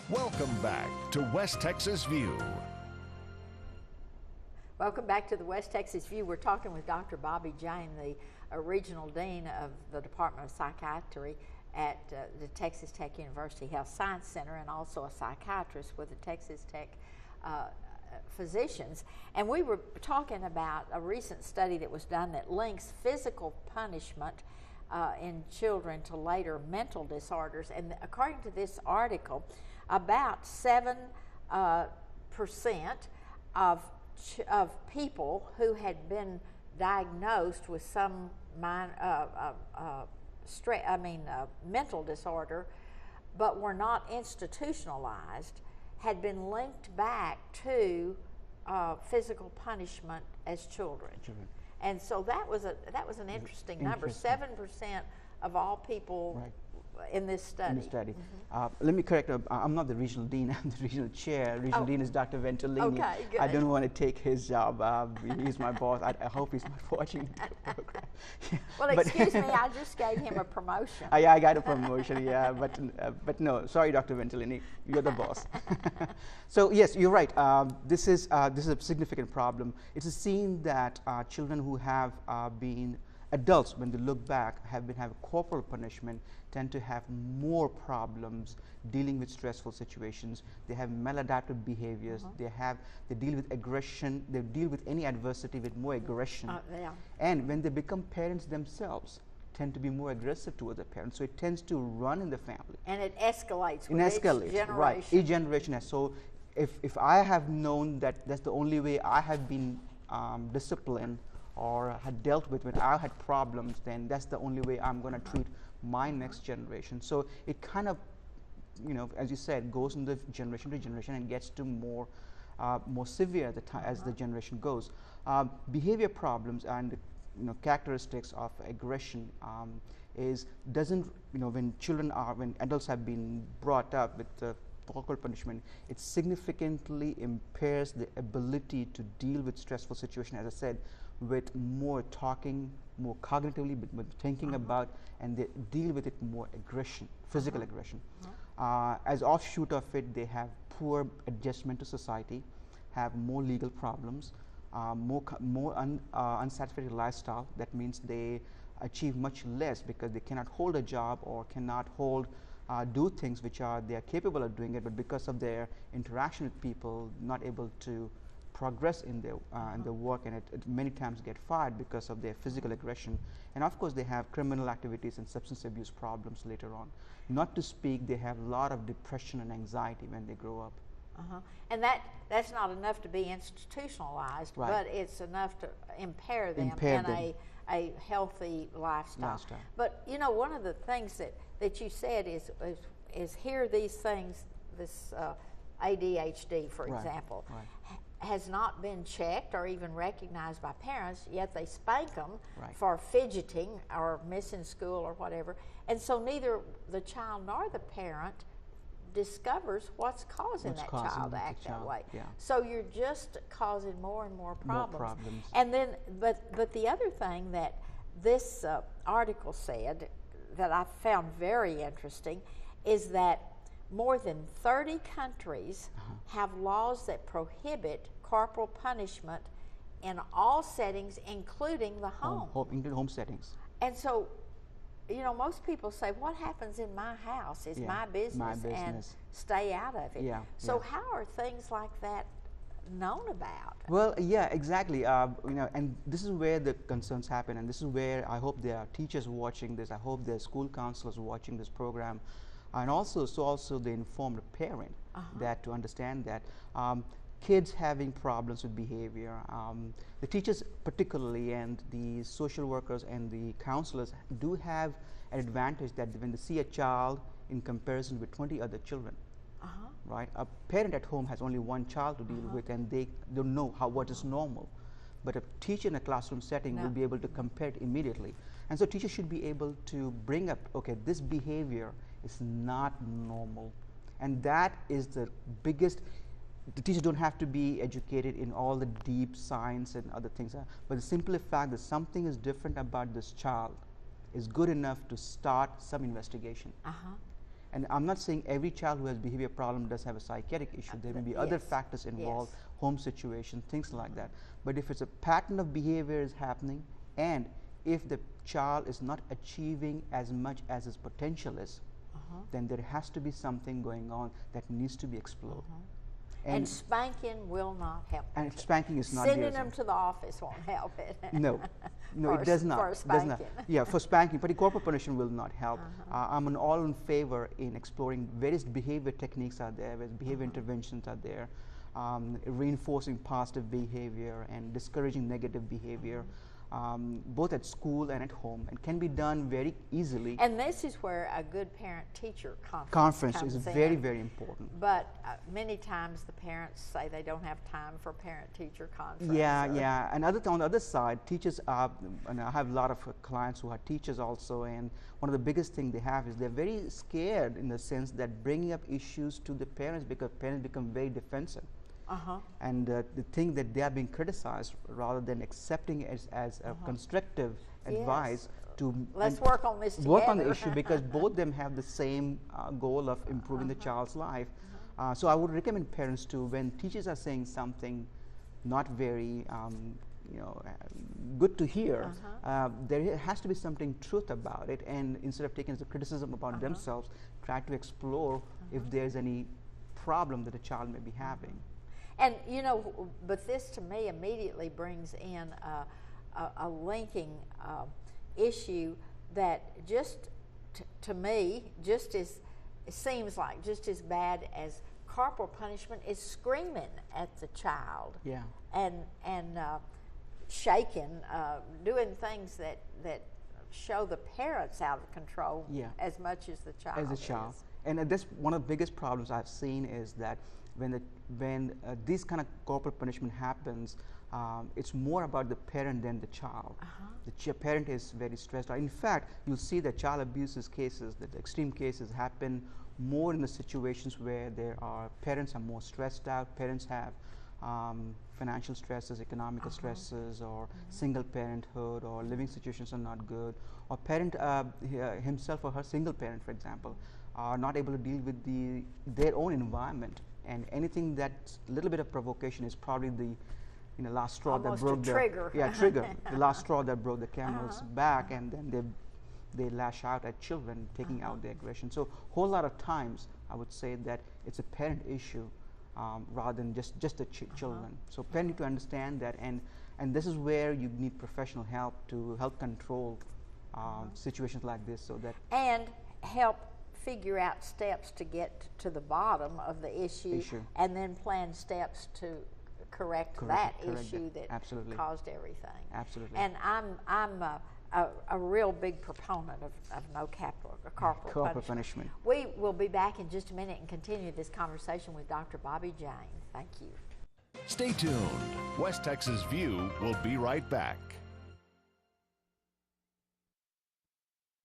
Welcome back to West Texas View. Welcome back to the West Texas View. We're talking with Dr. Bobby Jane, the Regional Dean of the Department of Psychiatry at the Texas Tech University Health Science Center, and also a psychiatrist with the Texas Tech physicians. And we were talking about a recent study that was done that links physical punishment in children to later mental disorders. And according to this article, about 7% of people who had been diagnosed with some mental disorder, but were not institutionalized, had been linked back to physical punishment as children. And so that was an interesting number. 7% of all people in this study. Let me correct, I'm not the regional dean, I'm the regional chair. Regional dean is Dr. Ventolini. Okay, good. I don't want to take his job. He's my boss. I hope he's not watching the program. Well, excuse me, I just gave him a promotion. Yeah, I got a promotion, yeah, but no, sorry, Dr. Ventolini, you're the boss. So yes, you're right. This is a significant problem. It's a scene that children who have been adults, when they look back, have corporal punishment, tend to have more problems dealing with stressful situations. They have maladaptive behaviors. They deal with aggression. They deal with any adversity with more aggression. And when they become parents themselves, tend to be more aggressive towards the parents. So it tends to run in the family. And it escalates with each generation. Right. Each generation has. So if I have known that that's the only way I have been disciplined or had dealt with when I had problems, then that's the only way I'm going to treat my next generation. So it kind of, as you said, goes in the generation to generation and gets to more severe as the generation goes. Behavior problems and characteristics of aggression when adults have been brought up with corporal punishment, it significantly impairs the ability to deal with stressful situations, as I said, with more talking, more cognitively, but thinking about, and they deal with it more aggression, physical aggression. As offshoot of it, they have poor adjustment to society, have more legal problems, more unsatisfactory lifestyle. That means they achieve much less because they cannot hold a job or cannot do things which they are capable of doing it, but because of their interaction with people, not able to progress in their work, and it many times get fired because of their physical aggression. And of course, they have criminal activities and substance abuse problems later on. Not to speak, they have a lot of depression and anxiety when they grow up. And that's not enough to be institutionalized, but it's enough to impair them in a healthy lifestyle. But one of the things that you said is here these things, this ADHD, for example, has not been checked or even recognized by parents, yet they spank them for fidgeting or missing school or whatever. And so neither the child nor the parent discovers what's causing that child to act that way. So you're just causing more and more problems. And then, but the other thing that this article said that I found very interesting is that more than 30 countries have laws that prohibit corporal punishment in all settings, including the home. Including home settings. And so, most people say, what happens in my house is my business, and stay out of it. So how are things like that known about? Well, yeah, exactly. And this is where the concerns happen, and this is where I hope there are teachers watching this. I hope there are school counselors watching this program, and also the informed parent that to understand that kids having problems with behavior, the teachers particularly and the social workers and the counselors do have an advantage that when they see a child in comparison with 20 other children, right? A parent at home has only one child to deal with, and they don't know what is normal. But a teacher in a classroom setting will be able to compare it immediately. And so teachers should be able to bring up, okay, this behavior is not normal. And that is the biggest. The teachers don't have to be educated in all the deep science and other things, but the simple fact that something is different about this child is good enough to start some investigation. And I'm not saying every child who has behavior problem does have a psychiatric issue. There may be other factors involved, home situation, things like that. But if it's a pattern of behavior is happening, and if the child is not achieving as much as his potential is, then there has to be something going on that needs to be explored. And spanking will not help. And spanking is not sending them to the office won't help it. No, it does not. For spanking. Yeah, for spanking, but corporal punishment will not help. I'm all in favor in exploring various behavior techniques are there, various behavior interventions are there, reinforcing positive behavior and discouraging negative behavior. Both at school and at home, and can be done very easily. And this is where a good parent-teacher conference is very, very important. But many times the parents say they don't have time for parent-teacher conference. Yeah. And on the other side, teachers are, and I have a lot of clients who are teachers also, and one of the biggest things they have is they're very scared in the sense that bringing up issues to the parents, because parents become very defensive. And the thing that they are being criticized rather than accepting it as a constructive advice to let's work on this together. Work on the issue, because both of them have the same goal of improving the child's life. So I would recommend parents to, when teachers are saying something not very good to hear, there has to be something truth about it, and instead of taking it as a criticism about themselves, try to explore if there's any problem that the child may be having. And but this to me immediately brings in a linking issue that just to me it seems like just as bad as corporal punishment is screaming at the child. Yeah. And shaking, doing things that show the parents out of control as much as the child. Is. And that's one of the biggest problems I've seen is that when this kind of corporal punishment happens, it's more about the parent than the child. The parent is very stressed out. In fact, you'll see that child abuse cases, that extreme cases happen more in the situations where parents are more stressed out, parents have financial stresses, economical stresses, or single parenthood, or living situations are not good, or parent himself or her single parent, for example, are not able to deal with their own environment. And anything that's a little bit of provocation is probably the last straw that broke the trigger. The last straw that broke the camel's back, and then they lash out at children, taking out their aggression. So whole lot of times I would say that it's a parent issue rather than just the children. So parents need to understand that, and this is where you need professional help to help control situations like this, so that and help figure out steps to get to the bottom of the issue. And then plan steps to correct that issue that caused everything. Absolutely. And I'm a real big proponent of no corporal punishment. We will be back in just a minute and continue this conversation with Dr. Bobby Jane. Thank you. Stay tuned. West Texas View will be right back.